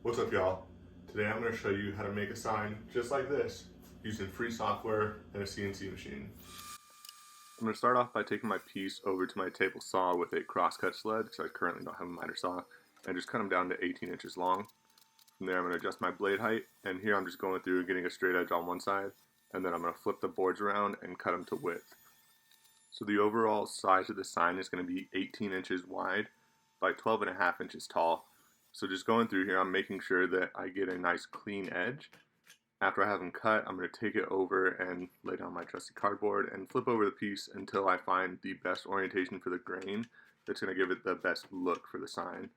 What's up, y'all? Today I'm going to show you how to make a sign just like this using free software and a CNC machine. I'm going to start off by taking my piece over to my table saw with a crosscut sled, because I currently don't have a miter saw, and just cut them down to 18 inches long. From there I'm going to adjust my blade height, and here I'm just going through getting a straight edge on one side, and then I'm going to flip the boards around and cut them to width. So the overall size of the sign is going to be 18 inches wide by 12.5 inches tall. So just going through here, I'm making sure that I get a nice clean edge. After I have them cut, I'm going to take it over and lay down my trusty cardboard and flip over the piece until I find the best orientation for the grain that's going to give it the best look for the sign.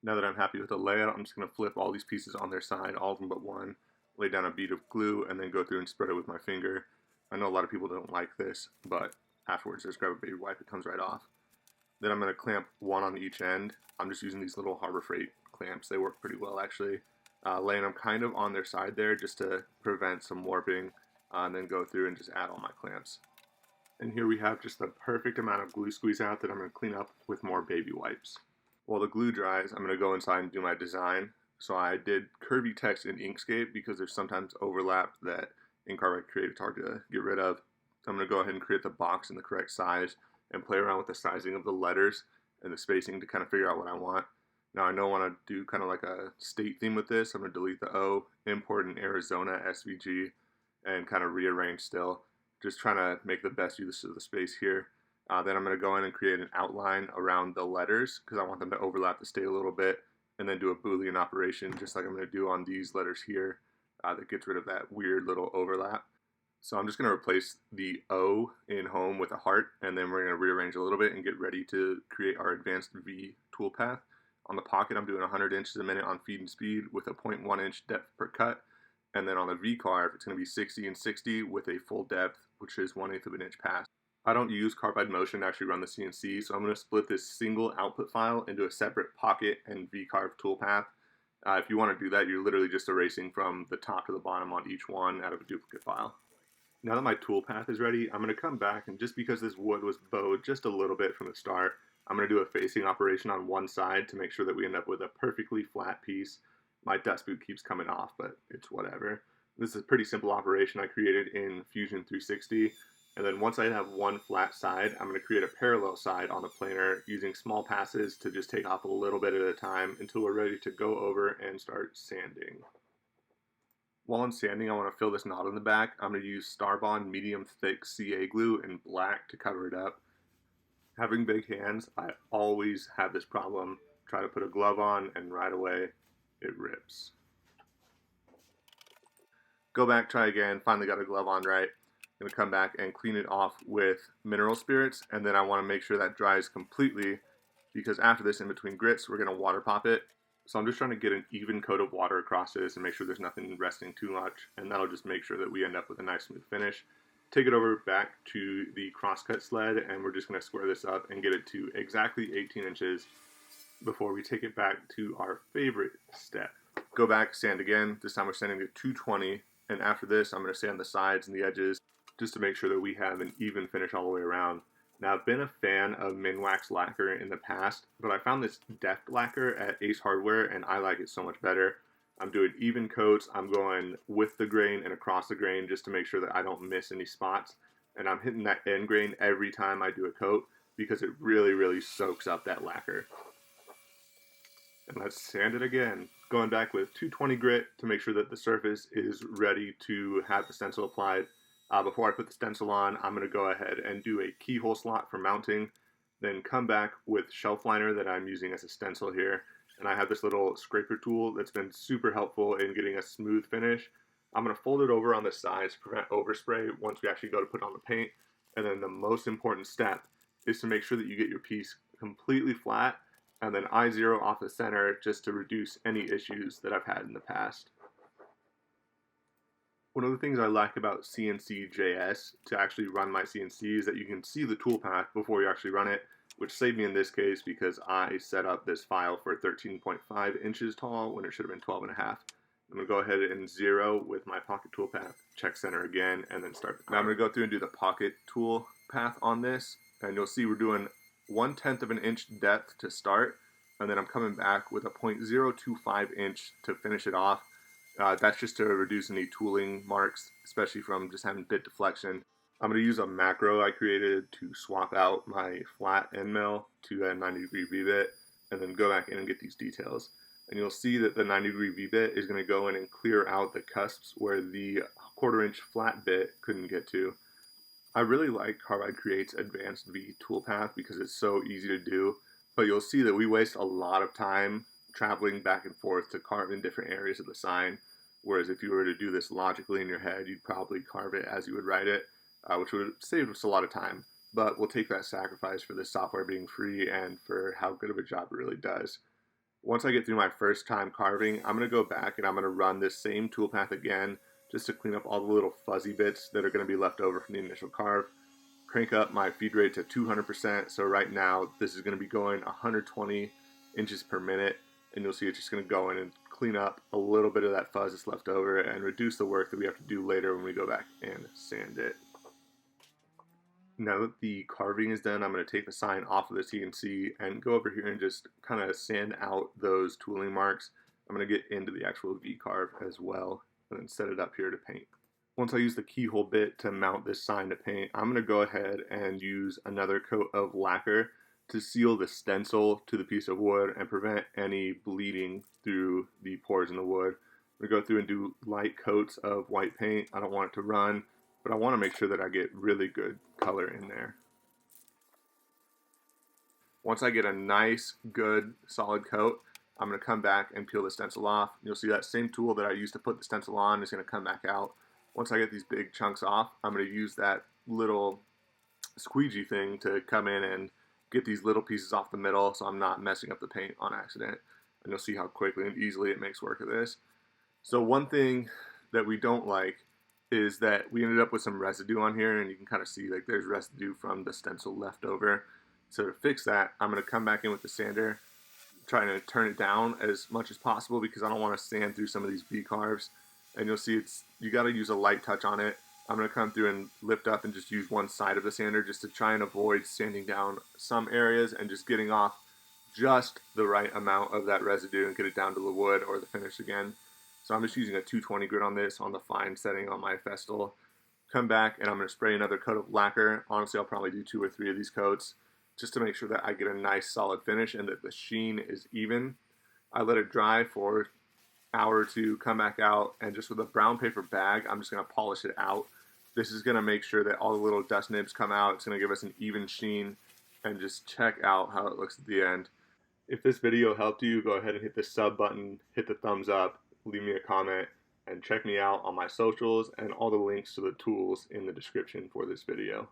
Now that I'm happy with the layout, I'm just going to flip all these pieces on their side, all of them but one, lay down a bead of glue, and then go through and spread it with my finger. I know a lot of people don't like this, but afterwards just grab a baby wipe, it comes right off. Then I'm going to clamp one on each end. I'm just using these little Harbor Freight clamps. They work pretty well, actually. Laying them kind of on their side there just to prevent some warping, and then go through and just add all my clamps. And here we have just the perfect amount of glue squeeze out that I'm going to clean up with more baby wipes. While the glue dries, I'm going to go inside and do my design. So I did curvy text in Inkscape because there's sometimes overlap that in Carbide Create it's hard to get rid of. I'm going to go ahead and create the box in the correct size and play around with the sizing of the letters and the spacing to kind of figure out what I want. Now I know I want to do kind of like a state theme with this. I'm going to delete the O, import in Arizona SVG, and kind of rearrange still. Just trying to make the best use of the space here. Then I'm going to go in and create an outline around the letters because I want them to overlap the state a little bit, and then do a Boolean operation just like I'm going to do on these letters here that gets rid of that weird little overlap. So I'm just going to replace the O in home with a heart, and then we're going to rearrange a little bit and get ready to create our advanced V toolpath. On the pocket, I'm doing 100 inches a minute on feed and speed with a 0.1 inch depth per cut. And then on the V carve, it's going to be 60 and 60 with a full depth, which is 1/8 of an inch pass. I don't use Carbide Motion to actually run the CNC, so I'm going to split this single output file into a separate pocket and V carve toolpath. If you want to do that, you're literally just erasing from the top to the bottom on each one out of a duplicate file. Now that my toolpath is ready, I'm going to come back, and just because this wood was bowed just a little bit from the start, I'm going to do a facing operation on one side to make sure that we end up with a perfectly flat piece. My dust boot keeps coming off, but it's whatever. This is a pretty simple operation I created in Fusion 360, and then once I have one flat side, I'm going to create a parallel side on the planer using small passes to just take off a little bit at a time until we're ready to go over and start sanding. While I'm sanding, I want to fill this knot in the back. I'm going to use Starbond medium thick CA glue in black to cover it up. Having big hands, I always have this problem. Try to put a glove on and right away it rips. Go back, try again, finally got a glove on right. I'm going to come back and clean it off with mineral spirits, and then I want to make sure that dries completely because after this, in between grits, we're going to water pop it. So I'm just trying to get an even coat of water across this and make sure there's nothing resting too much, and that'll just make sure that we end up with a nice smooth finish. Take it over back to the crosscut sled, and we're just going to square this up and get it to exactly 18 inches before we take it back to our favorite step. Go back, sand again. This time we're sanding to 220, and after this I'm going to sand the sides and the edges just to make sure that we have an even finish all the way around. Now, I've been a fan of Minwax lacquer in the past, but I found this Deft lacquer at Ace Hardware, and I like it so much better. I'm doing even coats. I'm going with the grain and across the grain just to make sure that I don't miss any spots. And I'm hitting that end grain every time I do a coat because it really, really soaks up that lacquer. And let's sand it again. Going back with 220 grit to make sure that the surface is ready to have the stencil applied. Before I put the stencil on, I'm going to go ahead and do a keyhole slot for mounting, then come back with shelf liner that I'm using as a stencil here. And I have this little scraper tool that's been super helpful in getting a smooth finish. I'm going to fold it over on the sides to prevent overspray once we actually go to put on the paint. And then the most important step is to make sure that you get your piece completely flat and then I0 off the center just to reduce any issues that I've had in the past. One of the things I like about CNC.js to actually run my CNC is that you can see the toolpath before you actually run it, which saved me in this case because I set up this file for 13.5 inches tall when it should have been 12.5. I'm going to go ahead and zero with my pocket toolpath, check center again, and then start. Now I'm going to go through and do the pocket tool path on this, and you'll see we're doing 1/10 of an inch depth to start, and then I'm coming back with a 0.025 inch to finish it off. That's just to reduce any tooling marks, especially from just having bit deflection. I'm going to use a macro I created to swap out my flat end mill to a 90-degree V-bit, and then go back in and get these details. And you'll see that the 90-degree V-bit is going to go in and clear out the cusps where the 1/4 inch flat bit couldn't get to. I really like Carbide Create's Advanced V toolpath because it's so easy to do, but you'll see that we waste a lot of time traveling back and forth to carve in different areas of the sign, whereas if you were to do this logically in your head, you'd probably carve it as you would write it, which would save us a lot of time. But we'll take that sacrifice for this software being free and for how good of a job it really does. Once I get through my first time carving, I'm going to go back and I'm going to run this same toolpath again just to clean up all the little fuzzy bits that are going to be left over from the initial carve. Crank up my feed rate to 200%, so right now this is going to be going 120 inches per minute, and you'll see it's just going to go in and clean up a little bit of that fuzz that's left over and reduce the work that we have to do later when we go back and sand it. Now that the carving is done, I'm going to take the sign off of the CNC and go over here and just kind of sand out those tooling marks. I'm going to get into the actual V-carve as well and then set it up here to paint. Once I use the keyhole bit to mount this sign to paint, I'm going to go ahead and use another coat of lacquer to seal the stencil to the piece of wood and prevent any bleeding through the pores in the wood. I'm going to go through and do light coats of white paint. I don't want it to run, but I want to make sure that I get really good color in there. Once I get a nice, good, solid coat, I'm going to come back and peel the stencil off. You'll see that same tool that I used to put the stencil on is going to come back out. Once I get these big chunks off, I'm going to use that little squeegee thing to come in and get these little pieces off the middle so I'm not messing up the paint on accident. And you'll see how quickly and easily it makes work of this. So one thing that we don't like is that we ended up with some residue on here, and you can kind of see like there's residue from the stencil left over. So to fix that, I'm going to come back in with the sander, trying to turn it down as much as possible because I don't want to sand through some of these V-carves. And you'll see you got to use a light touch on it. I'm going to come through and lift up and just use one side of the sander just to try and avoid sanding down some areas and just getting off just the right amount of that residue and get it down to the wood or the finish again. So I'm just using a 220 grit on this on the fine setting on my Festool. Come back and I'm going to spray another coat of lacquer. Honestly, I'll probably do 2 or 3 of these coats just to make sure that I get a nice solid finish and that the sheen is even. I let it dry for an hour or two, come back out, and just with a brown paper bag, I'm just going to polish it out. This is going to make sure that all the little dust nibs come out. It's going to give us an even sheen, and just check out how it looks at the end. If this video helped you, go ahead and hit the sub button, hit the thumbs up, leave me a comment, and check me out on my socials and all the links to the tools in the description for this video.